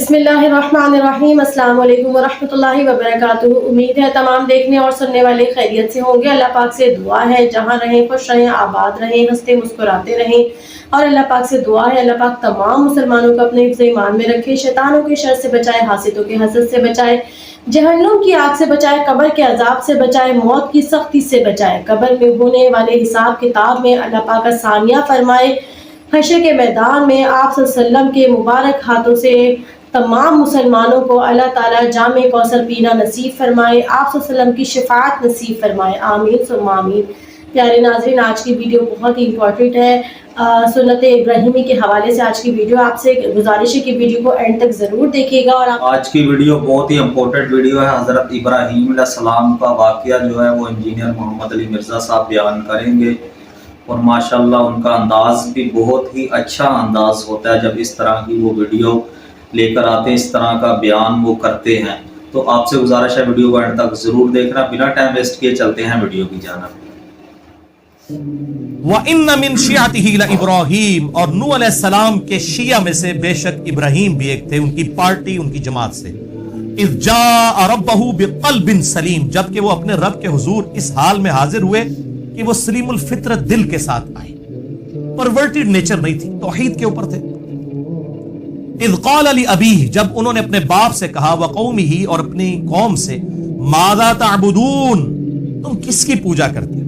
बिस्मिल्लाहिर्रहमानिर्रहीम। अस्सलाम वालेकुम वरहमतुल्लाहि वबरकातुहू। उम्मीद है तमाम देखने और सुनने वाले खैरियत से होंगे। अल्लाह पाक से दुआ है जहाँ रहें खुश रहें, आबाद रहें, हंसते मुस्कुराते रहें। और अल्लाह पाक से दुआ है अल्लाह पाक तमाम मुसलमानों को अपने हिफ्ज़ ईमान में रखे, शैतानों के शर से बचाए, हासिदों के हसद से बचाए, जहन्नुम की आग से बचाए, कब्र के अजाब से बचाए, मौत की सख्ती से बचाए, कब्र में होने वाले हिसाब किताब में अल्लाह पाक आसानियाँ फरमाए, हशर के मैदान में आप सल्लल्लाहु के मुबारक हाथों से तमाम मुसलमानों को अल्लाह ताला जामे कौसर पीना नसीब फरमाए, आप सल्लल्लाहु की शफाअत नसीब फरमाए, आमीन सुम्मा आमीन। प्यारे नाज़रीन, आज की वीडियो बहुत ही इंपॉर्टेंट है। सुन्नत इब्राहिमी के हवाले से आज की वीडियो, आपसे गुजारिश है कि वीडियो को एंड तक ज़रूर देखिएगा। और आज की वीडियो बहुत ही इम्पोर्टेंट वीडियो है। हज़रत इब्राहीम अलैहिस्सलाम का वाक़या जो है वो इंजीनियर मोहम्मद अली मिर्ज़ा साहब बयान करेंगे, और माशाल्लाह उनका अंदाज़ भी बहुत ही अच्छा अंदाज़ होता है। जब इस तरह की वो वीडियो लेकर आते हैं, इस तरह का बयान वो करते हैं, तो आपसे गुजारिश है वीडियो को एंड तक ज़रूर देखना। बिना टाइम वेस्ट किए चलते हैं वीडियो की जानिब। व इन्न मिन शियातिही इब्राहीम, और नूह अलैहिस्सलाम के शिया में से बेशक इब्राहीम भी एक थे, उनकी पार्टी, उनकी जमात से। इज़ जाअ रब्बहू बिक़ल्बिन सलीम, जबकि वो अपने रब के हुजूर इस हाल में हाजिर हुए कि वो सलीमुल फितरत दिल के साथ आए, परवर्टेड नेचर नहीं थी, तौहीद के ऊपर थे। इज़ क़ाल लि अबीह, जब उन्होंने अपने बाप से कहा, व कौमिही, और अपनी कौम से, माज़ा तअबुदून, तुम किसकी पूजा करते हो?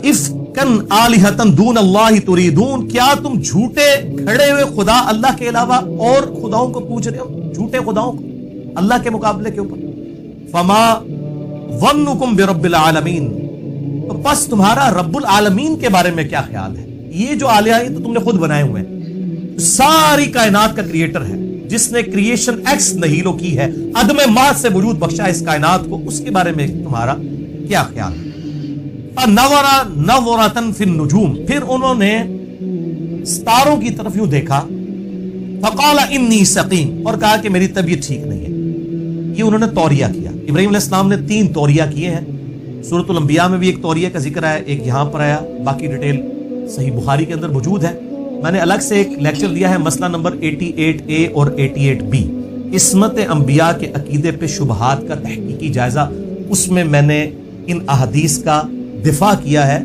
इफ्कन आलिहतन दून अल्लाह तुरीदून, क्या तुम झूठे खड़े हुए खुदा अल्लाह के अलावा और खुदाओं को पूछ रहे हो, झूठे खुदाओं को अल्लाह के मुकाबले के ऊपर। फमा वन्नुकुम बिरब्बिल आलमीन, तो बस तुम्हारा रब्बुल आलमीन के बारे में क्या ख्याल है? ये जो आलिया है तो तुमने खुद बनाए हुए हैं, सारी कायनात का क्रिएटर है, जिसने क्रिएशन एक्स नहीलो की है, अदम माद से वजूद बख्शा इस कायनात को, उसके बारे में तुम्हारा क्या ख्याल है? नवरा नवरतन फिन नुजूम, फिर उन्होंने सितारों की तरफ यूं देखा, फकाला इन्नी सकीम, और कहा कि मेरी तबीयत ठीक नहीं है। ये उन्होंने तौरिया किया। इब्राहीम अलैहिस्सलाम ने 3 तौरिया किए हैं। सूरतुल अंबिया में भी एक तौरिया का जिक्र आया, एक यहां पर आया, बाकी डिटेल सही बुखारी के अंदर मौजूद है। मैंने अलग से एक लेक्चर दिया है, मसला नंबर 88A और 88B, इस्मत अंबिया के अकीदे पे शुबहात का तहकीकी जायजा। उसमें मैंने इन अहदीस का दिफा किया है।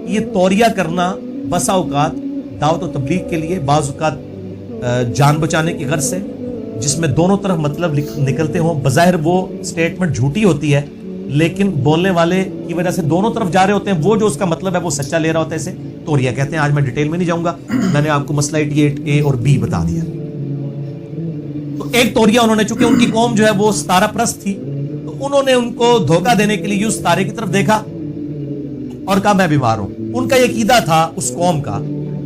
ये तौरिया करना बसा औकात दावत और तबलीग के लिए, बाज़ औकात जान बचाने की गर्ज से, जिसमें दोनों तरफ मतलब निकलते हों। बज़ाहिर वो स्टेटमेंट झूठी होती है, लेकिन बोलने वाले की वजह से दोनों तरफ जा रहे होते हैं, वो जो उसका मतलब है वो सच्चा ले रहा होता है, इसे तौरिया कहते हैं। आज मैं डिटेल में नहीं जाऊंगा, मैंने आपको मसला 88A और B बता दिया। तो एक तौरिया उन्होंने, चूंकि उनकी कौम जो है वो सितारा परस्त थी, तो उन्होंने उनको धोखा देने के लिए उस तारे की तरफ देखा और कहा मैं बीमार हूं। उनका ये कीदा था उस कौम का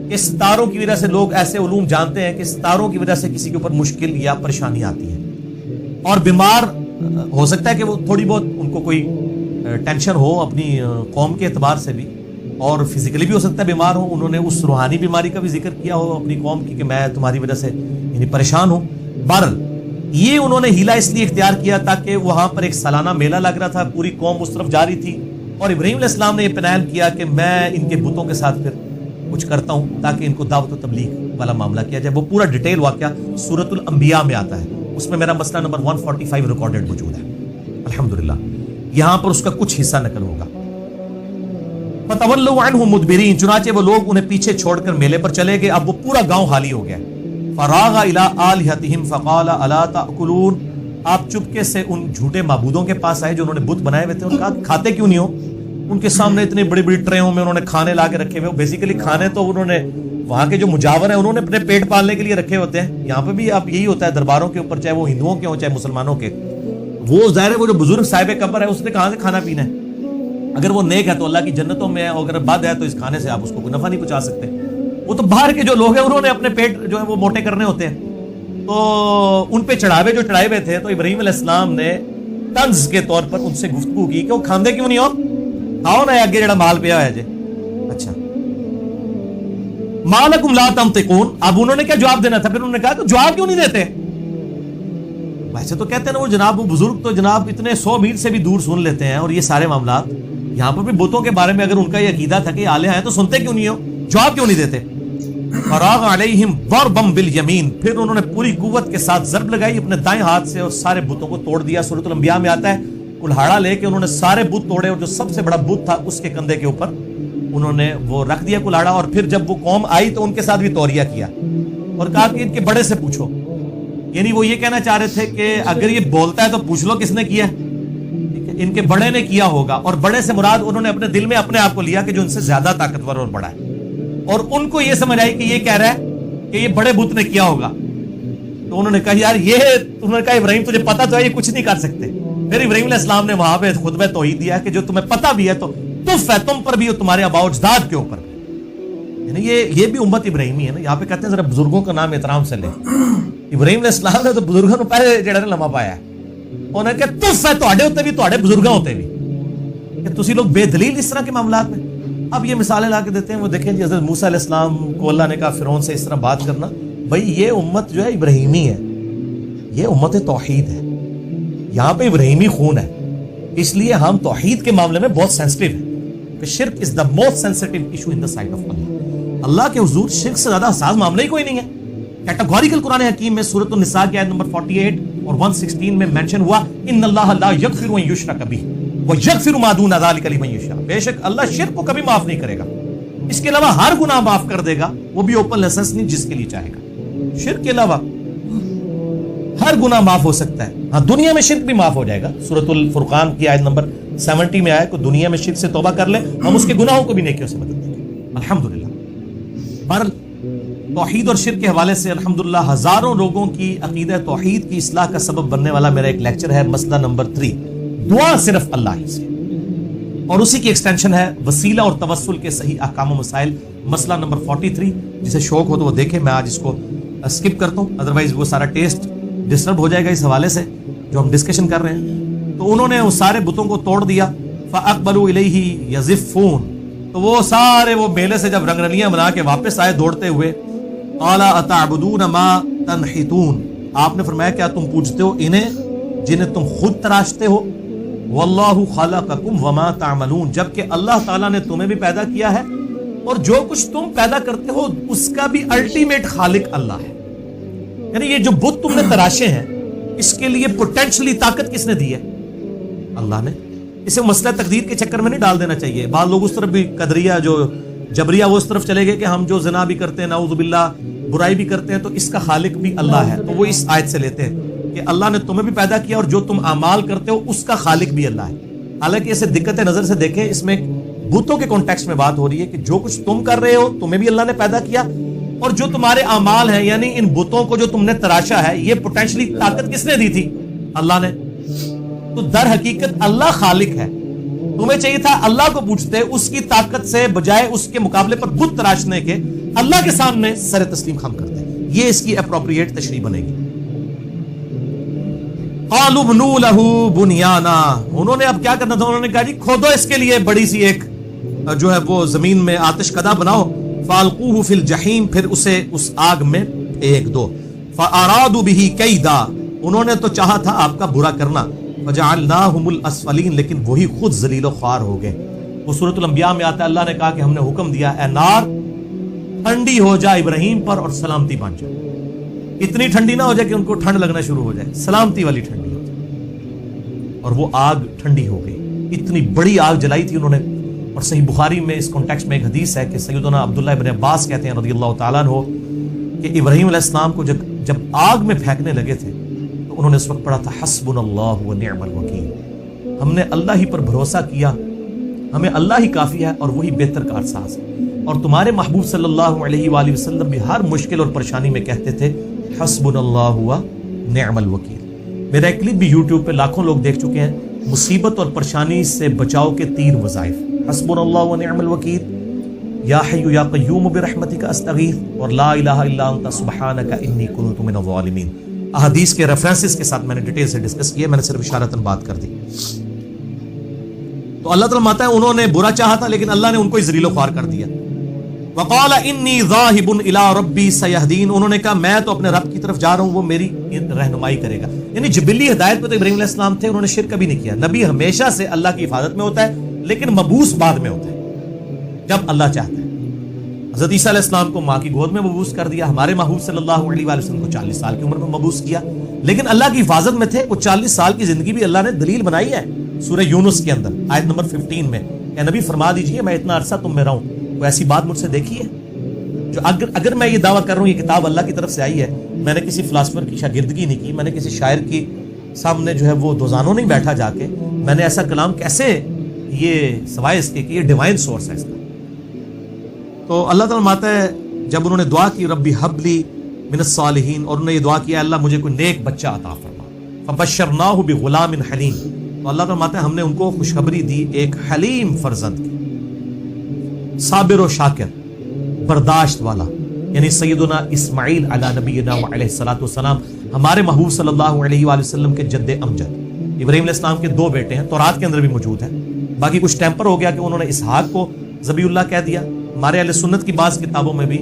कि सितारों की वजह से, लोग ऐसे उलूम जानते हैं कि सितारों की वजह से किसी के ऊपर मुश्किल या परेशानी आती है, और बीमार हो सकता है कि वो थोड़ी बहुत उनको कोई टेंशन हो अपनी कौम के एतबार से भी, और फिजिकली भी हो सकता है बीमार हो। उन्होंने उस रूहानी बीमारी का भी जिक्र किया हो अपनी कौम की, कि मैं तुम्हारी वजह से यानी परेशान हूं। बहरहाल ये उन्होंने हीला इसलिए इख्तियार किया ताकि वहां पर एक सालाना मेला लग रहा था, पूरी कौम उस तरफ जा रही थी, और इब्राहीम अलैहिस्सलाम ने यह प्लान किया कि मैं इनके बुतों के साथ फिर कुछ करता हूं ताकि इनको दावत और तबलीग वाला मामला किया जाए। वो पूरा डिटेल वाक़या सूरतुल अंबिया में आता है, उसमें मेरा मसला नंबर 145 रिकॉर्डेड मौजूद है। अल्हम्दुलिल्लाह यहां पर उसका कुछ हिस्सा नकल होगा। फतवल्लू अन्हु मुदबिरीन, चुनाचे वो लोग उन्हें पीछे छोड़कर मेले पर चले गए। अब वो पूरा गांव खाली हो गया। फरागा इला आलिहतिहिम फकाला अला ताकुलून, आप चुपके से उन झूठे माबूदों के पास आए जो उन्होंने बुत बनाए हुए थे, उन्होंने कहा खाते क्यों नहीं हो? उनके सामने इतनी बड़ी बड़ी ट्रेयों में उन्होंने खाने ला के रखे हुए। बेसिकली खाने तो उन्होंने वहां के जो मुजावर है उन्होंने अपने पेट पालने के लिए रखे होते हैं। यहाँ पे भी अब यही होता है दरबारों के ऊपर, चाहे वो हिंदुओं के हो चाहे मुसलमानों के। वो जाहिर है वो जो बुजुर्ग साहिब कब्र है उसने कहाँ से खाना पीना है? अगर वो नेक है तो अल्लाह की जन्नतों में है, और अगर बद है तो इस खाने से आप उसको कोई नफा नहीं पहुंचा सकते। वो तो बाहर के जो लोग हैं उन्होंने अपने पेट जो है वो मोटे करने होते हैं, तो उन पे चढ़ावे जो चढ़ाए हुए थे। तो इब्राहीम अलैहिस्सलाम ने तंज के तौर पर उनसे गुफ्तगू की कि वो खांदे क्यों नहीं हो? आओ ना आगे जड़ा माल पिया है जे। अच्छा, मालकुम ला तंतिकून, अब उन्होंने क्या जवाब देना था? फिर उन्होंने कहा तो जवाब क्यों नहीं देते? वैसे तो कहते हैं ना वो जनाब, वो बुजुर्ग तो जनाब इतने 100 मील से भी दूर सुन लेते हैं, और ये सारे मामला यहाँ पर भी बुतों के बारे में अगर उनका ये अकीदा था कि आले हैं तो सुनते क्यों नहीं हो, जवाब क्यों नहीं देते? फराग अलैहिम दरबम बिल यमीन, फिर उन्होंने पूरी कुव्वत के साथ ज़रब लगाई अपने दाएं हाथ से और सारे बुतों को तोड़ दिया। सूरह अल-अंबिया में आता है कुल्हाड़ा लेके उन्होंने सारे बुत तोड़े और जो सबसे बड़ा बुत था उसके कंधे के ऊपर उन्होंने वो रख दिया कुल्हाड़ा। और फिर जब वो कौम आई तो उनके साथ भी तौरिया किया और कहा कि इनके बड़े से पूछो, यानी वो ये कहना चाह रहे थे कि अगर ये बोलता है तो पूछ लो किसने किया, ठीक है, इनके बड़े ने किया होगा। और बड़े से मुराद उन्होंने अपने दिल में अपने आप को लिया कि जो उनसे ज्यादा ताकतवर और बड़ा है, और उनको ये समझ आई कि ये कह रहा है कि ये बड़े बुत ने किया होगा। तो उन्होंने कहा यार ये, उन्होंने कहा इब्राहिम तुझे पता तो है ये कुछ नहीं कर सकते। फिर इब्राहिम अलैहिस्सलाम ने वहां पे खुतबा तौहीद दिया कि जो तुम्हें पता भी है तो तुफ है तुम पर भी और तुम्हारे आबा अजदाद के ऊपर। यानी ये भी उम्मत इब्राहिमी है ना। यहाँ पे कहते हैं जरा बुजुर्गों का नाम एहतराम से ले। इब्राहिम अलैहिस्सलाम ने तो बुजुर्गों को पहले जेड़ा ने लम्हा पाया, उन्होंने कहा तुफ है तुहाडे उत्ते भी तुहाडे बुजुर्गों उत्ते भी कि तुसी लोग बेदलील इस तरह के मामलात में। अब ये मिसालें ला के देते हैं, वो देखें जी हज़रत मूसा अलैहिस्सलाम को अल्लाह ने कहा फिरौन से इस तरह बात करना। भाई ये उम्मत जो है इब्राहिमी है, ये उम्मत तौहीद है, यहाँ पे इब्राहिमी खून है, इसलिए हम तौहीद के मामले में बहुत सेंसिटिव हैं कि शिर्क is the most sensitive issue in the sight of Allah. अल्लाह के हुजूर शिर्क से ज्यादा हसास मामला ही कोई नहीं है। कैटेगोरिकल कुरान हकीम में सूरत अन-निसा की आयत नंबर 48 और 116 में मेंशन हुआ इन्नल्लाह ला यगफिरु अन युशरक बिही व यगफिरु मा दून ज़ालिका लिमन यशा, बेशक अल्लाह शिर्क को कभी माफ नहीं करेगा, इसके अलावा हर गुनाह माफ कर देगा, वो भी ओपन लाइसेंस नहीं जिसके लिए चाहेगा। शिर्क के अलावा हर गुनाह माफ हो सकता है। हाँ, दुनिया में शिर्क भी माफ हो जाएगा। सूरतुल फुरकान की आयत नंबर 70 में आया कि दुनिया में शिर्क से तौबा कर ले हम उसके गुनाहों को भी नेकियों से बदल देंगे अल्हम्दुलिल्लाह। पर तौहीद और शिर्क के हवाले से अल्हम्दुलिल्लाह हजारों लोगों की अकीदा तौहीद की इस्लाह का सबब बनने वाला मेरा एक लेक्चर है, मसला नंबर 3, दुआ सिर्फ अल्लाह ही से, और उसी की एक्सटेंशन है वसीला और तवस्सुल के सही अहकाम व मसाइल, मसला नंबर 43। जिसे शौक हो तो वो देखे, मैं आज इसको स्किप करता हूँ, अदरवाइज वो सारा टेस्ट डिस्टर्ब हो जाएगा इस हवाले से जो हम डिस्कशन कर रहे हैं। तो उन्होंने उस सारे बुतों को तोड़ दिया। फ़अक़बलू इलैहि यज़िफ़ून, तो वो सारे वो मेले से जब रंगरलियां बना के वापस आए दौड़ते हुए, क़ाला अतअबुदून मा तनहितून, आपने फरमाया क्या तुम पूजते हो इन्हें जिन्हें तुम खुद तराशते हो, वल्लाहु खलक़कुम वमा तअमलून, जबकि अल्लाह ताला ने तुम्हें भी पैदा किया है और जो कुछ तुम पैदा करते हो उसका भी अल्टीमेट खालिक अल्लाह है। यानी ये जो बुत तुमने तराशे हैं इसके लिए पोटेंशियली ताकत किसने दी है? अल्लाह ने। इसे मसला तकदीर के चक्कर में नहीं डाल देना चाहिए। बाद लोग उस तरफ भी, कदरिया जो जबरिया, वो उस तरफ चले गए कि हम जो ज़िना भी करते हैं, नाउज़ुबिल्लाह, बुराई भी करते हैं, तो इसका खालिक भी अल्लाह है। तो वो इस आयत से लेते हैं कि अल्लाह ने तुम्हें भी पैदा किया और जो तुम अमाल करते हो उसका खालिक भी अल्लाह है। हालांकि इसे दिक्कत नजर से देखें, इसमें बुतों के कॉन्टेक्स्ट में बात हो रही है कि जो कुछ तुम कर रहे हो तुम्हें भी अल्लाह ने पैदा किया, और जो तुम्हारे अमाल हैं यानी इन बुतों को जो तुमने तराशा है, ये पोटेंशियली ताकत किसने दी थी? अल्लाह ने। तो दर हकीकत अल्लाह खालिक है। तुम्हें चाहिए था अल्लाह को पूछते उसकी ताकत से, बजाय उसके मुकाबले पर बुत तराशने के अल्लाह के सामने सर तस्लीम खम करते। ये इसकी अप्रोप्रिएट तशरीह बनेगी। क़ालू ब्नू लहू बुनियाना, उन्होंने अब क्या करना था? उन्होंने कहा जी खोदो इसके लिए बड़ी सी एक जो है वो जमीन में आतिशकदा बनाओ, फालकूहु फिल जहीम, फिर उसे उस आग में फेंक दो। फ़अरादू बिही कैदा, उन्होंने तो चाहा था आपका बुरा करना। फजअलनाहुमुल अस्फलीन, लेकिन वही खुद जलीलो ख्वार हो गए। वो सूरत अल-अंबिया में आता है, अल्लाह ने कहा कि हमने हुक्म दिया ए नार ठंडी हो जाए इब्राहिम पर और सलामती बन जाए। इतनी ठंडी ना हो जाए कि उनको ठंड लगना शुरू हो जाए, सलामती वाली ठंडी हो जाए। और वो आग ठंडी हो गई। इतनी बड़ी आग जलाई थी उन्होंने। और सही बुखारी में इस कॉन्टेक्स्ट में एक हदीस है कि सैयदना अब्दुल्लाह इब्न अब्बास कहते हैं रज़ियल्लाहु ताला अन्हु कि इब्राहिम अलैहिस्सलाम को जब आग में फेंकने लगे थे तो उन्होंने इस वक्त पढ़ा था हस्बुनल्लाहु व निअमल वकील, हमने अल्लाह ही पर भरोसा किया, हमें अल्लाह ही काफ़ी है और वही बेहतर कारसाज है। और तुम्हारे महबूब सल्लल्लाहु अलैहि वसल्लम भी हर मुश्किल और परेशानी में कहते थे हस्बुनल्लाहु व निअमल वकील। मेरा एक क्लिप भी यूट्यूब पे लाखों लोग देख चुके हैं, मुसीबत और परेशानी से बचाव के 3 वज़ाइफ, हस्बुनल्लाहु व निअमल वकील, या हय्यु या क़य्यूम बिरहमतिका अस्तगीथ, और ला इलाहा इल्ला अंता सुब्हानका इन्नी कुन्तु मिनज़ ज़ालिमीन। अहादीस के रेफरेंसेस के साथ मैंने डिटेल से डिस्कस किया, मैंने सिर्फ इशारतन बात कर दी। तो अल्लाह ताला माता है उन्होंने बुरा चाहा था लेकिन अल्लाह ने उनको ज़लीलो ख्वार कर दिया। वक़ाला इन्नी ज़ाहिबुन इला रब्बी सयहदीन, उन्होंने कहा मैं तो अपने रब की तरफ जा रहा हूँ, वो मेरी रहनुमाई करेगा। यानी जिबिली हिदायत पे तो इब्राहीम अलैहिस्सलाम थे, उन्होंने शिर्क कभी नहीं किया। नबी हमेशा से अल्लाह की हिफाजत में होता है लेकिन मबूस बाद में होता है जब अल्लाह चाहता है। حضرت عیسیٰ علیہ السلام کو ماں کی گود میں مبعوث کر دیا، ہمارے محبوب صلی اللہ علیہ وآلہ وسلم کو 40 سال کی عمر میں مبعوث کیا، لیکن اللہ کی حفاظت میں تھے۔ وہ 40 سال کی زندگی بھی اللہ نے دلیل بنائی ہے سورہ یونس کے اندر آیت نمبر 15 میں کہ نبی فرما دیجئے میں اتنا عرصہ تم میں رہوں، کوئی ایسی بات مجھ سے دیکھی ہے؟ جو اگر میں یہ دعویٰ کر رہا ہوں یہ کتاب اللہ کی طرف سے آئی ہے، میں نے کسی فلاسفر کی شاگردگی نہیں کی، میں نے کسی شاعر کی سامنے جو ہے وہ دوزانوں نہیں بیٹھا جا کے، میں نے ایسا کلام کیسے، یہ سوائے اس کے کہ یہ ڈیوائن سورس ہے اس کا۔ تو اللہ تعالیٰ ماتا ہے جب انہوں نے دعا کی ربی حبلی من الصالحین، اور انہوں نے یہ دعا کیا اللہ مجھے کوئی نیک بچہ عطا فرما، فبشرناہ بغلام حلیم، تو اللہ تعالیٰ ماتا ہے ہم نے ان کو خوشخبری دی ایک حلیم فرزند کی، صابر و شاکر، برداشت والا، یعنی سیدنا اسماعیل علی نبینا علیہ الصلوۃ والسلام، ہمارے محبوب صلی اللہ علیہ وآلہ وسلم کے جد امجد۔ ابراہیم علیہ السلام کے 2 بیٹے ہیں، تورات کے اندر بھی موجود ہے، باقی کچھ ٹیمپر ہو گیا کہ انہوں نے اسحاق کو ذبی اللہ کہہ دیا۔ ہمارے اہل سنت کی بعض کتابوں میں بھی،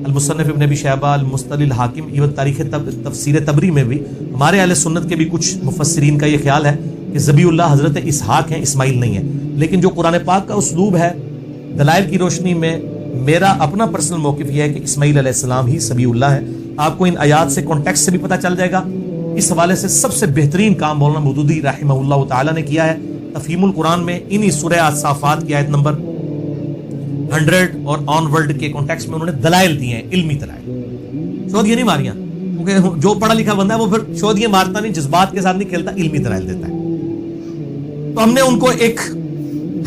المصنف ابن ابی شیبہ، المستدل الحاکم، ایون تاریخ تفسیر تبری میں بھی ہمارے اہل سنت کے بھی کچھ مفسرین کا یہ خیال ہے کہ ذبی اللہ حضرت اسحاق ہیں، اسماعیل نہیں ہے۔ لیکن جو قرآن پاک کا اسلوب ہے، دلائل کی روشنی میں میرا اپنا پرسنل موقف یہ ہے کہ اسماعیل علیہ السلام ہی ذبی اللہ ہے۔ آپ کو ان آیات سے کانٹیکسٹ سے بھی پتہ چل جائے گا۔ اس حوالے سے سب سے بہترین کام مولانا مودودی رحمہ اللہ تعالیٰ نے کیا ہے تفہیم القرآن میں، انہی سورہ الصافات کی آیت نمبر 100 اور آن ورلڈ کے کانٹیکسٹ میں انہوں نے دلائل دیے ہیں، علمی دلائل، شودیاں نہیں ماریاں، کیونکہ جو پڑھا لکھا بندہ ہے وہ پھر شودیاں مارتا نہیں، جذبات کے ساتھ نہیں کھیلتا، علمی دلائل دیتا ہے۔ تو ہم نے ان کو ایک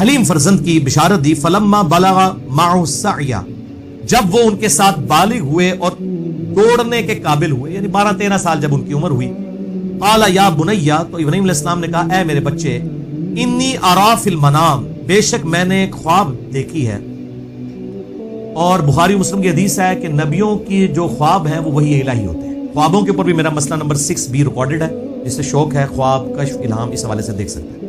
حلیم فرزند کی بشارت دی، فلما بلغ معه السعی، جب وہ ان کے ساتھ بالغ ہوئے اور دوڑنے کے قابل ہوئے، یعنی 12-13 سال جب ان کی عمر ہوئی، قال یا بنیا، تو ابراہیم علیہ السلام نے کہا اے میرے بچے، انی ارا فی المنام، بے شک میں نے ایک خواب دیکھی ہے۔ اور بخاری مسلم کی حدیث ہے کہ نبیوں کی جو خواب ہیں وہ وہی الہی ہوتے ہیں۔ خوابوں کے اوپر بھی میرا مسئلہ نمبر 6 بھی ریکارڈڈ ہے، جس سے شوق ہے خواب، کشف، الہام، اس حوالے سے دیکھ سکتے ہیں۔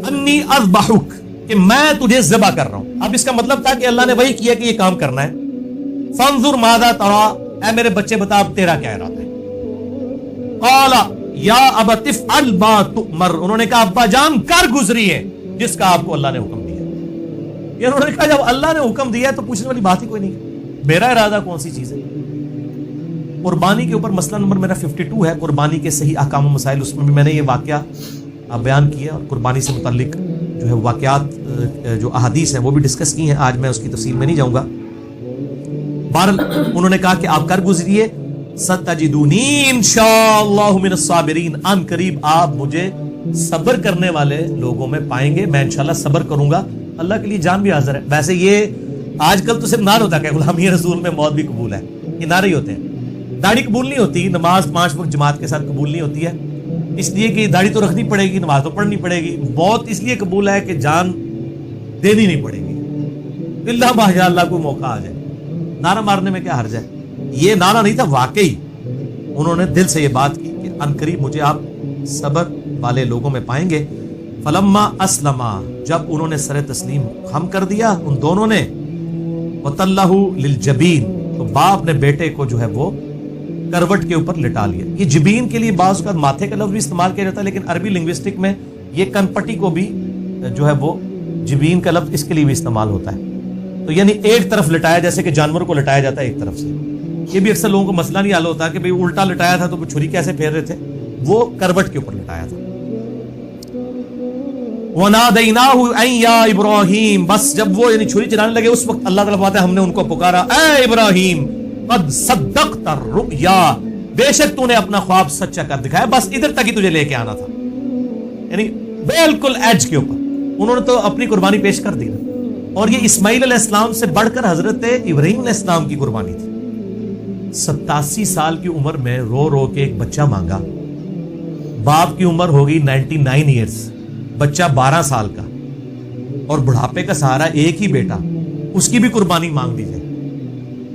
انی اذبحک، کہ میں تجھے ذبح کر رہا ہوں۔ اب اس کا مطلب تھا کہ اللہ نے وہی کیا کہ یہ کام کرنا ہے۔ فانظر ماذا ترى، اے میرے بچے بتا اب تیرا کیا ارادہ ہے۔ قال یا ابت افعل ما تؤمر، انہوں نے کہا ابا جان کر گزریے جس کا آپ کو اللہ نے حکم دیا۔ یہ انہوں نے کہا جب اللہ نے حکم دیا تو پوچھنے والی بات ہی کوئی نہیں، میرا ارادہ کون سی چیز ہے۔ قربانی کے اوپر مسئلہ نمبر میرا 52 ہے، قربانی کے صحیح احکام و مسائل، اس میں بھی میں نے یہ واقعہ بیان کیا اور قربانی سے متعلق جو ہے واقعات، جو احادیث ہیں وہ بھی ڈسکس کی ہیں، آج میں اس کی تفصیل میں نہیں جاؤں گا۔ بہرحال انہوں نے کہا کہ آپ کر گزریے، ستجدونی انشاءاللہ من الصابرین، ان قریب آپ مجھے صبر کرنے والے لوگوں میں پائیں گے، میں انشاءاللہ صبر کروں گا، اللہ کے لیے جان بھی حاضر ہے۔ ویسے یہ آج کل تو صرف نعرہ ہوتا ہے کہ غلامی رسول میں موت بھی قبول ہے، یہ نعرے ہی ہوتے ہیں، داڑھی قبول نہیں ہوتی، نماز 5 وقت جماعت کے ساتھ قبول نہیں ہوتی ہے، اس لیے کہ داڑھی تو رکھنی پڑے گی، نماز تو پڑھنی پڑے گی، موت اس لیے قبول ہے کہ جان دینی نہیں پڑے گی، اللہ ماشاء اللہ کو موقع آ جائے، نعرہ مارنے میں کیا حرج ہے۔ یہ نعرہ نہیں تھا، واقعی انہوں نے دل سے یہ بات کی کہ ان قریب مجھے آپ صبر والے لوگوں میں پائیں گے۔ فلما اسلما، جب انہوں نے سر تسلیم خم کر دیا ان دونوں نے، وتلہ للجبین، تو باپ نے بیٹے کو جو ہے وہ کروٹ کے اوپر لٹا لیا۔ یہ جبین کے لیے بعض اوقات ماتھے کا لفظ بھی استعمال کیا جاتا ہے، لیکن عربی لنگوسٹک میں یہ کن پٹی کو بھی جو ہے وہ جبین کا لفظ اس کے لیے بھی استعمال ہوتا ہے، تو یعنی ایک طرف لٹایا، جیسے کہ جانور کو لٹایا جاتا ہے ایک طرف سے۔ یہ بھی اکثر لوگوں کو مسئلہ نہیں حل ہوتا کہ بھئی الٹا لٹایا تھا تو چھری کیسے پھیر رہے تھے، وہ کروٹ کے اوپر لٹایا تھا۔ وَنَادَيْنَاهُ أَن يَا إِبْرَاهِيمُ، بس جب وہ یعنی چھری چلانے لگے اس وقت اللہ تعالیٰ فرماتا ہے ہم نے ان کو پکارا، اے ابراہیم قد صدقت الرؤیا، بے شک تو نے اپنا خواب سچا کر دکھایا، بس ادھر تک ہی تجھے لے کے آنا تھا، یعنی بالکل ایج کے اوپر انہوں نے تو اپنی قربانی پیش کر دی۔ اور یہ اسماعیل علیہ السلام سے بڑھ کر حضرت ابراہیم علیہ السلام کی قربانی تھی۔ 87 سال کی عمر میں رو رو کے ایک بچہ مانگا، باپ کی عمر ہوگی 99 ایئرز، بچہ 12 سال کا، اور بڑھاپے کا سہارا ایک ہی بیٹا، اس کی بھی قربانی مانگ دی جائے۔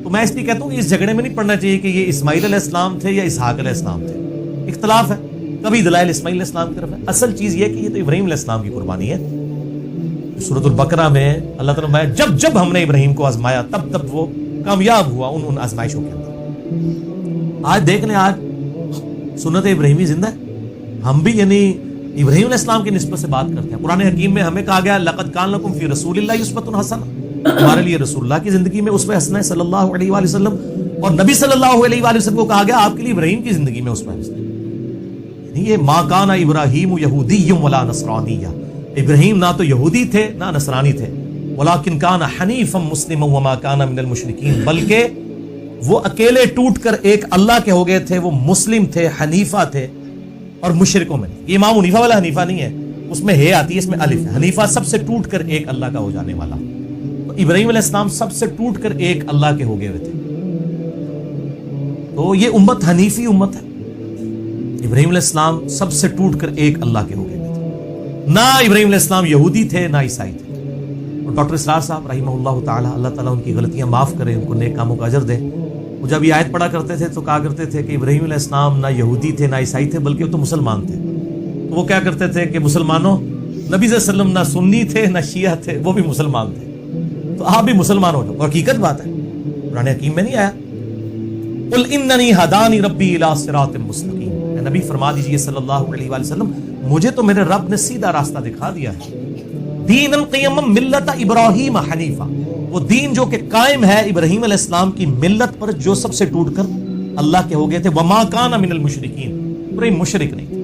تو میں اس لیے کہتا ہوں کہ اس جھگڑے میں نہیں پڑنا چاہیے کہ یہ اسماعیل علیہ السلام تھے یا اسحاق علیہ السلام تھے، اختلاف ہے، کبھی دلائل اسماعیل علیہ السلام کی طرف ہے، اصل چیز یہ کہ یہ تو ابراہیم علیہ السلام کی قربانی ہے۔ سورۃ البقرہ میں اللہ تعالیٰ نے جب جب ہم نے ابراہیم کو آزمایا تب تب وہ کامیاب ہوا ان آزمائشوں کے اندر۔ آج دیکھ لیں، آج سنت ابراہیمی زندہ ہے، ہم بھی یعنی ابراہیم علیہ السلام کی نسبت سے بات کرتے ہیں۔ قرآن حکیم میں ہمیں کہا گیا لقد کان لکم فی رسول اللہ اسوۃ حسنہ، ہمارے لیے رسول اللہ کی زندگی میں اسوہ حسنہ ہے صلی اللہ علیہ وآلہ وسلم، اور نبی صلی اللہ علیہ وآلہ وسلم کو کہا گیا آپ کے لیے ابراہیم کی زندگی میں اسوہ حسنہ ہے۔ یہ ما کان ابراہیم یہودی ولا نصرانی، ابراہیم نہ تو یہودی تھے نہ نصرانی تھے، ولکن کان حنیفا مسلما وما کان من المشرکین، بلکہ وہ اکیلے ٹوٹ کر ایک اللہ کے ہو گئے تھے، وہ مسلم تھے، حنیفہ تھے اور مشرکوں میں نہیں۔ یہ امام حنیفہ والا حنیفہ نہیں ہے، اس میں ہے آتی ہے، اس میں الف ہے۔ حنیفہ سب سے ٹوٹ کر ایک اللہ کا ہو جانے والا، تو ابراہیم علیہ السلام سب سے ٹوٹ کر ایک اللہ کے ہو گئے ہوئے تھے، تو یہ امت حنیفی امت ہے۔ ابراہیم علیہ السلام سب سے ٹوٹ کر ایک اللہ کے ہو گئے ہوئے تھے، نہ ابراہیم علیہ السلام یہودی تھے نہ عیسائی تھے۔ اور ڈاکٹر اسرار صاحب رحمہ اللہ تعالی، اللہ تعالیٰ ان کی غلطیاں معاف کرے، ان کو نیک کاموں کا اجر دے، وہ جب یہ آیت پڑھا کرتے تھے تو کہا کرتے تھے کہ ابراہیم علیہ السلام نہ یہودی تھے نہ عیسائی تھے بلکہ وہ تو مسلمان تھے، تو وہ کیا کرتے تھے کہ مسلمانوں، نبی صلی اللہ علیہ وسلم نہ سنی تھے نہ شیعہ تھے، وہ بھی مسلمان تھے، تو آپ بھی مسلمان ہو جاؤ۔ اور حقیقت بات ہے، قرآن حکیم میں نہیں آیا قل اننی ہدانی ربی الی صراط مستقیم، اے نبی فرما دیجئے صلی اللہ علیہ وآلہ وسلم مجھے تو میرے رب نے سیدھا راستہ دکھا دیا ہے، دین القیم ملت ابراہیم حنیفہ، وہ دین جو کہ قائم ہے ابراہیم علیہ السلام کی ملت پر، جو سب سے ٹوٹ کر اللہ کے ہو گئے تھے، وما کان من المشرکین، ابراہیم مشرک نہیں تھے۔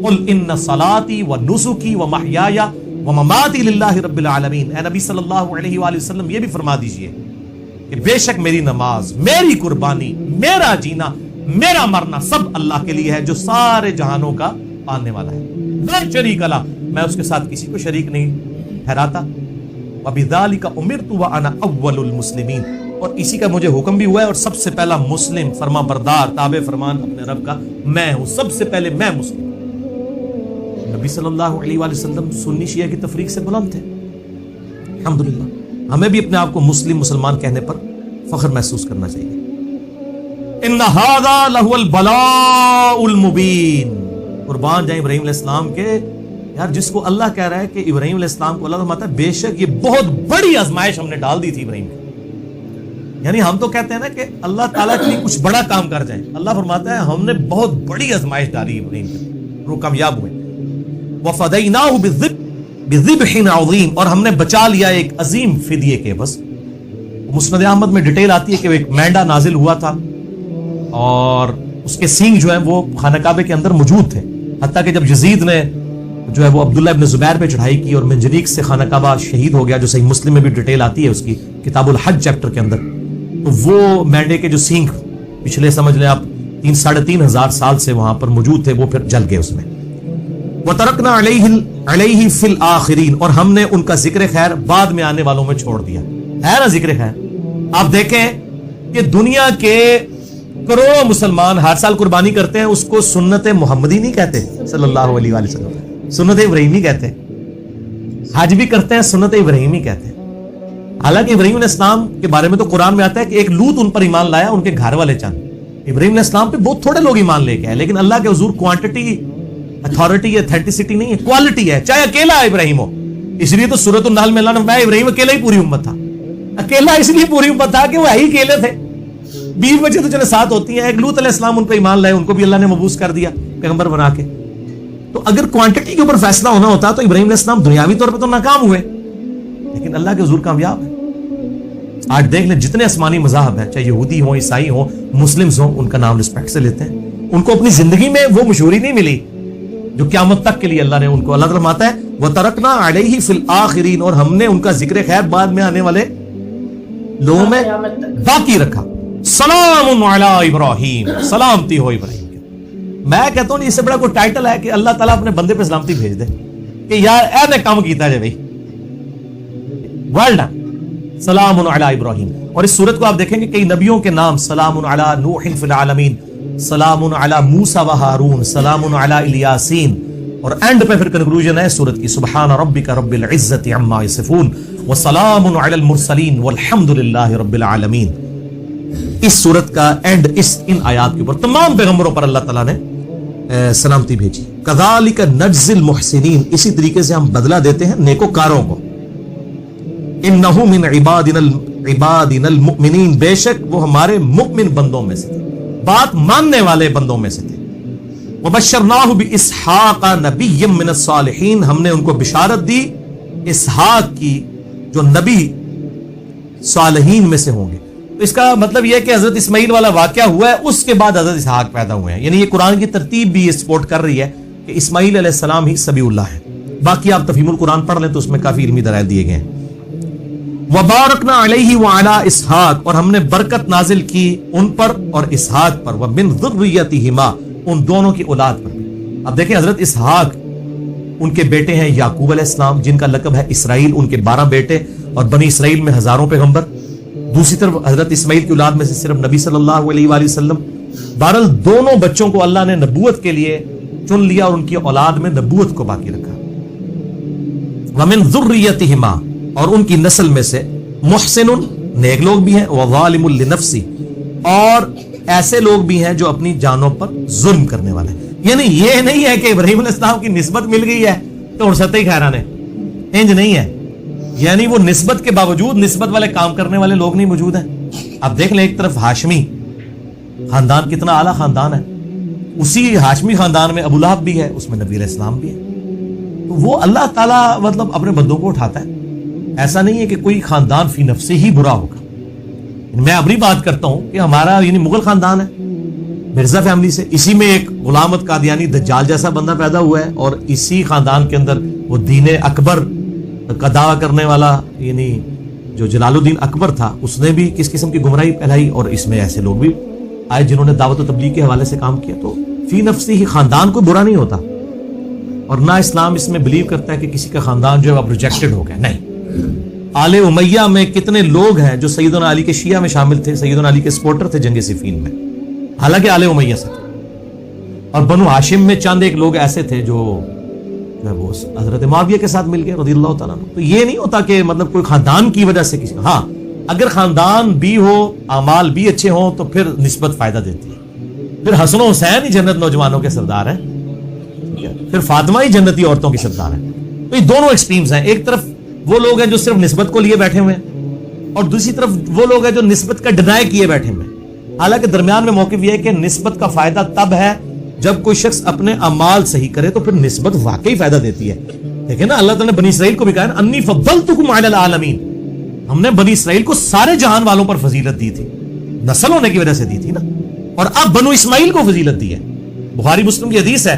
قل ان صلاتی ونسکی ومحیای ومماتی للہ رب العالمین، اے نبی صلی اللہ علیہ وآلہ وسلم یہ بھی فرما دیجئے کہ بے شک میری نماز، میری قربانی، میرا جینا، میرا مرنا سب اللہ کے لیے ہے جو سارے جہانوں کا پالنے والا ہے، لا شریک لہ، میں اس کے ساتھ کسی کو شریک نہیں ٹھہراتا، وَبِذَلِكَ أُمِرْتُ وَأَنَا أَوَّلُ الْمُسْلِمِينَ، اور اسی کا مجھے حکم بھی ہوا ہے اور سب سے پہلا مسلم، فرما بردار، تابع فرمان اپنے رب کا میں ہوں، سب سے پہلے میں مسلم۔ نبی صلی اللہ علیہ وآلہ وسلم سنی شیعہ کی تفریق سے بلند تھے، الحمدللہ، ہمیں بھی اپنے آپ کو مسلم مسلمان کہنے پر فخر محسوس کرنا چاہیے۔ ان ھذا لہو البلاء المبین، قربان جائیں ابراہیم علیہ السلام کے، یار جس کو اللہ کہہ رہا ہے کہ ابراہیم علیہ السلام کو اللہ فرماتا ہے بے شک یہ بہت بڑی آزمائش ہم نے ڈال دی تھی ابراہیم کو، یعنی ہم تو کہتے ہیں نا کہ اللہ تعالیٰ کے لیے کچھ بڑا کام کر جائیں، اللہ فرماتا ہے ہم نے بہت بڑی آزمائش ڈالی ابراہیم کو، وہ کامیاب ہوئے۔ وَفَدَيْنَاهُ بِذِبْحٍ عَظِيمٍ، اور ہم نے بچا لیا ایک عظیم فدیے کے، بس مسند احمد میں ڈیٹیل آتی ہے کہ ایک مینڈا نازل ہوا تھا اور اس کے سینگ جو ہیں وہ خانہ کعبے کے اندر موجود تھے، حتیٰ کہ جب یزید نے جو ہے وہ عبداللہ ابن زبیر پہ چڑھائی کی اور منجنیق سے خانہ کعبہ شہید ہو گیا، جو صحیح مسلم میں بھی ڈیٹیل آتی ہے اس کی، کتاب الحج چیپٹر کے اندر، تو وہ مینڈے کے جو سینگ پچھلے سمجھ لیں آپ 3,500 سال سے وہاں پر موجود تھے، وہ پھر جل گئے اس میں۔ وَتَرَكْنَا عَلَيْهِ فِي الْآخِرِينَ، اور ہم نے ان کا ذکر خیر بعد میں آنے والوں میں چھوڑ دیا، ہے نا ذکر خیر۔ آپ دیکھیں کہ دنیا کے کروڑوں مسلمان ہر سال قربانی کرتے ہیں، اس کو سنت محمدی نہیں کہتے صلی اللہ علیہ وآلہ وسلم، سنت ابراہیمی کہتے ہیں، حج بھی کرتے ہیں سنت ابراہیمی کہتے ہیں۔ حالانکہ ابراہیم علیہ السلام کے بارے میں تو قرآن میں آتا ہے کہ ایک لوط ان پر ایمان لایا، ان کے گھر والے چند، ابراہیم علیہ السلام پہ بہت تھوڑے لوگ ایمان لے کے آئے، لیکن اللہ کے حضور کوانٹٹی، اتھارٹی، ایتھینٹسٹی نہیں ہے، کوالٹی ہے، چاہے اکیلا ابراہیم ہو۔ اس لیے تو سورۃ النحل میں اللہ نے فرمایا ابراہیم اکیلا ہی پوری امت تھا، اکیلا اس لیے پوری امت تھا کہ وہ ہی اکیلے تھے، 20 بچے تو چلے ساتھ ہوتی ہیں، ایک لوط علیہ السلام ان پہ ایمان لائے، ان کو بھی اللہ نے مبعوث کر دیا پیغمبر بنا کے۔ تو اگر کوانٹٹی کے اوپر فیصلہ ہونا ہوتا تو ابراہیم علیہ السلام دنیاوی طور پہ تو ناکام ہوئے، لیکن اللہ کے حضور کامیاب ہے۔ آج دیکھ لیں جتنے آسمانی مذاہب ہیں، چاہے یہودی ہوں، عیسائی ہوں، مسلمز ہوں، ان کا نام رسپیکٹ سے لیتے ہیں، ان کو اپنی زندگی میں وہ مشہوری نہیں ملی جو قیامت تک کے لیے اللہ نے ان کو، اللہ تعالیٰ فرماتا ہے وَتَرَكْنَا عَلَيْهِ فِي الْآخِرِينَ، اور ہم نے ان کا ذکر خیر بعد میں آنے والے لوگوں میں باقی رکھا۔ سلام علی ابراہیم، سلامتی ہو ابراہیم کے۔ میں کہتا ہوں اس سے بڑا کوئی ٹائٹل ہے کہ اللہ تعالیٰ اپنے بندے پہ سلامتی بھیج دے کہ یار اے نے کام کیتا جائے بھائی، ویل ڈن، سلام علی ابراہیم۔ اور اس صورت کو آپ دیکھیں گے کئی نبیوں کے نام، سلام علی نوح فی العالمین، سلام علی موسیٰ و ہارون، سلام علی الیاسین، اور اینڈ پہ پھر کنکلوژن ہے سورت کی، سبحان ربک رب العزت عما یصفون وسلام علی المرسلین والحمد للہ رب العالمین۔ اس سورت کا اینڈ ان آیات کے اوپر تمام پیغمبروں پر اللہ تعالیٰ نے سلامتی بھیجی۔ کذالک نجزی المحسنین، اسی طریقے سے ہم بدلہ دیتے ہیں نیکوکاروں کو۔ انہ من عبادنا المؤمنین، بے شک وہ ہمارے مؤمن بندوں میں سے تھے، بات ماننے والے بندوں میں سے تھے۔ وبشرناہ باسحاق نبی من الصالحین، ہم نے ان کو بشارت دی اسحاق کی جو نبی सालिहीन में से होंगे। तो इसका मतलब यह है कि हजरत इस्माइल वाला वाकया हुआ है, उसके बाद हजरत इसहाक पैदा हुए हैं। यानी ये कुरान की तरतीब भी ये सपोर्ट कर रही है कि इस्माइल अलैहिस्सलाम ही सबीउल्लाह है। बाकी आप तफहीमुल कुरान पढ़ लें तो उसमें काफी इल्मी दलाइल दिए गए हैं। वबारकना अलैहि व अला इसहाक, और हमने बरकत नाजिल की उन पर और इसहाक पर, व मिन ज़ुर्रियतिहिमा, उन दोनों की औलाद पर भी। अब देखें हजरत इसहाक उनके बेटे हैं याकूब अलैहिस्सलाम जिनका लक़ब है इसराइल, उनके 12 बेटे और बनी इसराइल में हजारों पैगंबर। दूसरी तरफ हजरत इस्माइल की औलाद में से सिर्फ नबी सल्लल्लाहु अलैहि वसल्लम। बहरहाल दोनों बच्चों को अल्लाह ने नबूवत के लिए चुन लिया और उनकी औलाद में नबूवत को बाकी रखा। वमिन ज़ुर्रियतिहिमा, और उनकी नस्ल में से मुहसिनुन, नेक लोग भी हैं, व ज़ालिमुन लिनफ्सी, और ऐसे लोग भी हैं जो अपनी जानों पर जुल्म करने वाले हैं। यानी ये नहीं है कि इब्राहीम अलैहिस्सलाम की निस्बत मिल गई है तो उड़सते ही खैरान है, इंज नहीं है। यानी वो निस्बत के बावजूद निस्बत वाले काम करने वाले लोग नहीं मौजूद हैं। अब देख लें, एक तरफ हाशमी खानदान कितना आला खानदान है, उसी हाशमी खानदान में अबू लहब भी है, उसमें नबी अलैहिस्सलाम भी है। तो वो अल्लाह ताला मतलब अपने बंदों को उठाता है। ऐसा नहीं है कि कोई खानदान फी नफ्से ही बुरा होगा। मैं अपनी बात करता हूं कि हमारा यानी मुगल खानदान है, मिर्जा फैमिली से, इसी में एक गुलामत कादियानी दज्जाल जैसा बंदा पैदा हुआ है और इसी खानदान के अंदर वो दीन अकबर का दावा करने वाला यानी जो जलालुद्दीन अकबर था उसने भी किस किस्म की गुमराही फैलाई, और इसमें ऐसे लोग भी आए जिन्होंने दावत और तबलीग के हवाले से काम किया। तो फी नफ्सी ही खानदान कोई बुरा नहीं होता, और ना इस्लाम इसमें बिलीव करता है कि किसी का खानदान जो है अब रिजेक्टेड हो गया। नहीं, आले उमैया में कितने लोग हैं जो सैयदना अली के शिया में शामिल थे, सैयदना अली के सपोर्टर थे जंग सिफीन में, हालांकि आले उमैया से थे। और बनु हाशिम में चंद एक लोग ऐसे थे जो वो हजरत मुआविया के साथ मिल गए रज़ियल्लाहु ताला अन्हु। तो ये नहीं होता कि मतलब कोई खानदान की वजह से किसी, हाँ अगर खानदान भी हो, अमाल भी अच्छे हों तो फिर निस्बत फायदा देती है। फिर हसन हुसैन ही जन्नत नौजवानों के सरदार हैं, फिर फातिमा ही जन्नती औरतों की सरदार है। तो ये दोनों एक्सट्रीम्स हैं। एक तरफ वो लोग हैं जो सिर्फ निस्बत को लिए बैठे हुए हैं, और दूसरी तरफ वो लोग हैं जो निस्बत का डिनाई किए बैठे हुए हैं। हालांकि दरमियान में मौक़िफ़ यह है कि निस्बत का फायदा तब है जब कोई शख्स अपने अमाल सही करे तो फिर निस्बत वाकई फायदा देती है। देखिए ना, अल्लाह ताला ने बनी इसराइल को भी कहा अन्नी फद्दलतुकुम अलल आलमीन, हमने बनी इसराइल को सारे जहान वालों पर फजीलत दी थी, नस्ल होने की वजह से दी थी ना। और अब बनु इस्माइल को फजीलत दी है। बुखारी मुस्लिम की हदीस है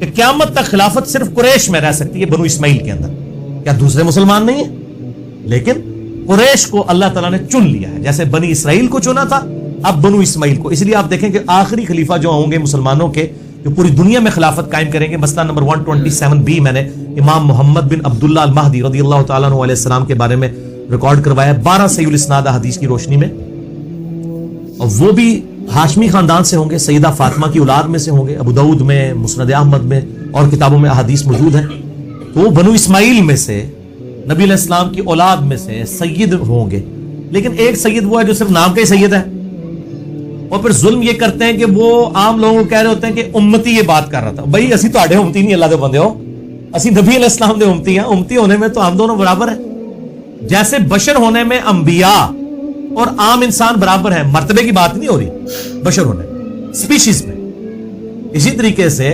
कि क़यामत तक खिलाफत सिर्फ कुरैश में रह सकती है, बनु इस्माइल के अंदर। क्या दूसरे मुसलमान नहीं है? लेकिन कुरैश को अल्लाह ताला ने चुन लिया है, जैसे बनी इसराइल को चुना था, अब बनु इस्माइल को। इसलिए आप देखें कि आखिरी खलीफा जो होंगे मुसलमानों के, जो पूरी दुनिया में खिलाफत कायम करेंगे, मसला नंबर 127B मैंने इमाम मोहम्मद बिन अब्दुल्ला अल महदी रज़ियल्लाहु ताला अन्हु अलैहि सलाम के बारे में रिकॉर्ड करवाया 12 सहीहुल इस्नाद हदीस की रोशनी में, और वो भी हाशमी खानदान से होंगे, सैयदा फातिमा की औलाद में से होंगे। अबू दाऊद में, मुस्नद अहमद में और किताबों में अहादीस मौजूद हैं। तो बनु इस्माइल में से, नबी अलैहिस्सलाम की औलाद में से सैयद होंगे। लेकिन एक सैयद वो है जो सिर्फ नाम का ही सैयद है, और फिर जुल्म ये करते हैं कि वो आम लोगों को कह रहे होते हैं कि उम्मती ये बात कर रहा था। भाई असी तो आड़े उम्मती नहीं, अल्लाह दे बंदे हो, असी नबी अलैहिस्सलाम दे उम्मती हैं। उम्मती होने में तो हम दोनों बराबर हैं। जैसे बशर होने में अंबिया और आम इंसान बराबर है, मर्तबे की बात नहीं हो रही बशर होने, स्पीशीज में। इसी तरीके से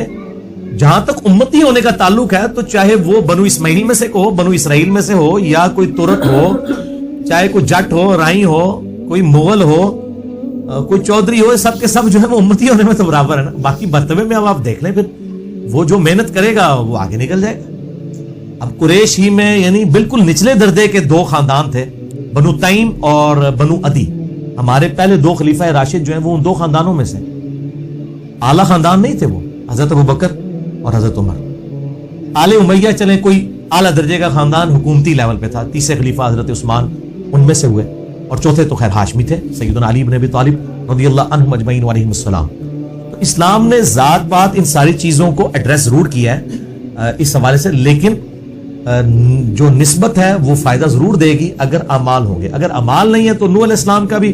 जहां तक उम्मती होने का ताल्लुक है, तो चाहे वो बनु इस्माइल में से हो, बनु इसराइल में से हो, या कोई तुर्क हो, चाहे कोई जट हो, राई हो, कोई मुगल हो, कोई चौधरी हो, सब के सब जो है वो उम्मती होने में तो बराबर है ना। बाकी मर्तबे में अब आप देख लें, फिर वो जो मेहनत करेगा वो आगे निकल जाएगा। अब कुरैश ही में यानी बिल्कुल निचले दर्जे के दो खानदान थे, बनु तईम और बनु अदी। हमारे पहले दो खलीफा राशिद जो हैं वो उन दो खानदानों में से, आला खानदान नहीं थे वो, हजरत अबू बकर और हजरत उमर। आले उमैया चले कोई आला दर्जे का खानदान हुकूमती लेवल पे था, तीसरे खलीफा हजरत उस्मान उनमें से हुए, और चौथे तो खैर हाशमी थे, सैयदना अली इब्न अबी तालिब रज़ियल्लाहु अन्हुम अजमईन व अलैहिमुस्सलाम। तो इस्लाम ने जात पात इन सारी चीज़ों को एड्रेस जरूर किया है इस हवाले से, लेकिन जो निस्बत है वो फायदा जरूर देगी अगर अमाल होंगे। अगर अमाल नहीं है तो नूह अलैहिस्सलाम का भी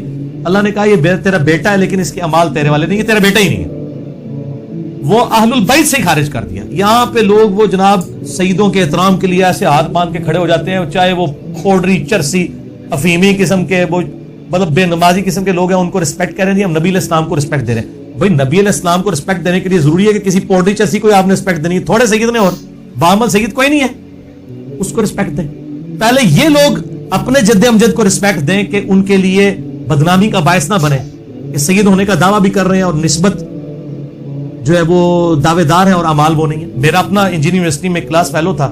अल्लाह ने कहा ये तेरा बेटा है, लेकिन इसके अमाल तेरे वाले नहीं है, तेरा बेटा ही नहीं है, वो अहलुल बैत से खारिज कर दिया। यहाँ पे लोग वो जनाब सईदों के एहतराम के लिए ऐसे हाथ बांध के खड़े हो जाते हैं, चाहे वो पोड्री, चरसी, अफीमी किस्म के, वो मतलब बेनमाजी किस्म के लोग हैं, उनको रिस्पेक्ट कर रहे हैं। हम नबी अलैहिस्सलाम को रिस्पेक्ट दे रहे हैं। भाई नबी अलैहिस्सलाम को रिस्पेक्ट देने के लिए जरूरी है कि किसी पोड्री, चरसी को आपने रिस्पेक्ट देनी है? थोड़े सैयद ने और बामल सैयद कोई नहीं है, उसको रिस्पेक्ट दें। पहले ये लोग अपने जद्द अमजद को रिस्पेक्ट दें कि उनके लिए बदनामी का बायस ना बने कि सैयद होने का दावा भी कर रहे हैं और निस्बत जो है वो दावेदार है और अमाल वो नहीं है। मेरा अपना इंजीनियरिंग यूनिवर्सिटी में क्लास फेलो था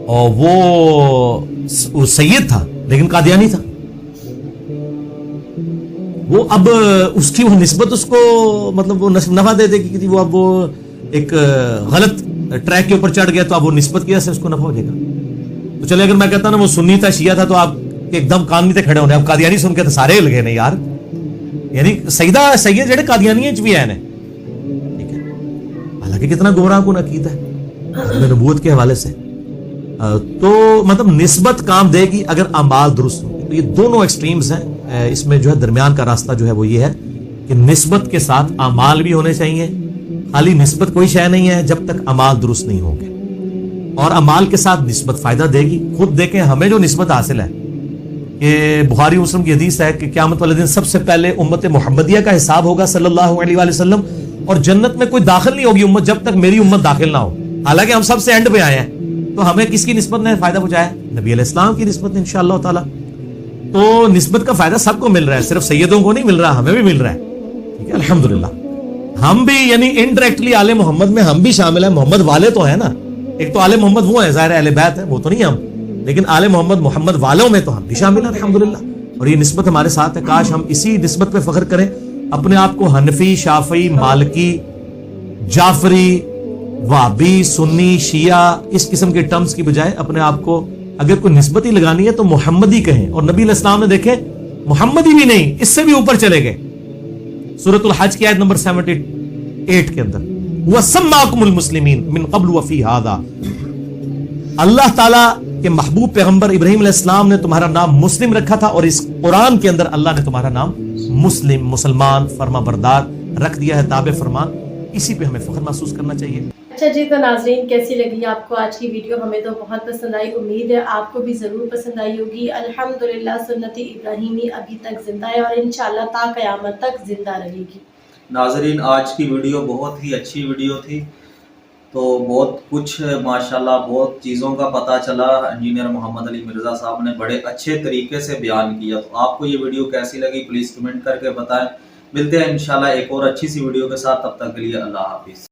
और वो सैयद था लेकिन कादियानी था। वो अब उसकी वो निस्बत उसको मतलब वो नफा दे देगी कि वो अब वो एक गलत ट्रैक के ऊपर चढ़ गया तो अब वो निस्बत की वजह से उसको नफा हो जाएगा। तो चले अगर मैं कहता ना वो सुन्नी था शिया था तो आप एकदम कान नहीं थे खड़े होने, अब कादियानी सुन के तो सारे लगे नहीं यार, यानी सैयद जेडे कादियानी भी है ठीक है, हालांकि कितना गुमराह कुन अकीदा है नबूवत के हवाले से। तो मतलब निस्बत काम देगी अगर अमाल दुरुस्त होंगे। तो ये दोनों एक्सट्रीम्स हैं, इसमें जो है दरमियान का रास्ता जो है वो ये है कि निस्बत के साथ अमाल भी होने चाहिए। खाली निस्बत कोई शय नहीं है जब तक अमाल दुरुस्त नहीं होंगे, और अमाल के साथ निस्बत फायदा देगी। खुद देखें हमें जो निस्बत हासिल है कि बुखारी मुस्लिम की हदीस है कि क़यामत वाले दिन सबसे पहले उम्मत मुहम्मदिया का हिसाब होगा सल्लल्लाहु अलैहि वसल्लम, और जन्नत में कोई दाखिल नहीं होगी उम्मत जब तक मेरी उम्मत दाखिल ना हो। हालांकि हम सबसे एंड पे आए हैं, तो हमें किसकी निस्बत ने फायदा पहुंचाया? नबी अलैहि सलाम की निस्बत ने इंशाअल्लाह ताला। तो निस्बत का फायदा सबको मिल रहा है, सिर्फ सैयदों को नहीं मिल रहा, हमें भी मिल रहा है। ठीक है, अल्हम्दुलिल्लाह। हम भी यानी इनडायरेक्टली आले मोहम्मद में हम भी शामिल हैं। मोहम्मद वाले तो है ना, एक तो आले मोहम्मद वो है, ज़ाहिर अहले बैत है, वो तो नहीं हम, लेकिन आले मोहम्मद वालों में तो हम भी शामिल हैं अल्हम्दुलिल्लाह। और ये निस्बत हमारे साथ है। काश हम इसी निस्बत पे फख्र करें, अपने आप को हनफी, शाफी, मालिकी, जाफरी, वाबी, सुन्नी, शिया इस किस्म के टर्म्स की बजाय अपने आप को अगर कोई निस्बत ही लगानी है तो मोहम्मदी कहें। और नबी अलैहिस्सलाम ने देखे मोहम्मदी भी नहीं, इससे भी ऊपर चले गए। सूरतुल हज की आयत नंबर 78 के अंदर वसम्माकुमुल मुस्लिमीन मिन क़ब्ल व फी हादा, अल्लाह ताला के महबूब पैगंबर इब्राहीम अलैहिस्सलाम ने तुम्हारा नाम मुस्लिम रखा था, और इस कुरान के अंदर अल्लाह ने तुम्हारा नाम मुस्लिम, मुसलमान, फरमा बरदार रख दिया है, ताबे फरमान। इसी पे हमें फख्र महसूस करना चाहिए। अच्छा जी, तो नाज़रीन कैसी लगी आपको आज की वीडियो? हमें तो बहुत पसंद आई, उम्मीद है आपको भी ज़रूर पसंद आई होगी। अल्हम्दुलिल्लाह सुन्नत-ए इब्राहीमी अभी तक जिंदा है और इंशाअल्लाह ता क़यामत तक जिंदा रहेगी। नाज़रीन आज की वीडियो बहुत ही अच्छी वीडियो थी, तो बहुत कुछ माशाल्लाह बहुत चीज़ों का पता चला। इंजीनियर मोहम्मद अली मिर्ज़ा साहब ने बड़े अच्छे तरीके से बयान किया। तो आपको ये वीडियो कैसी लगी प्लीज़ कमेंट करके बताएं। मिलते हैं इंशाल्लाह एक और अच्छी सी वीडियो के साथ, तब तक के लिए अल्लाह हाफिज़।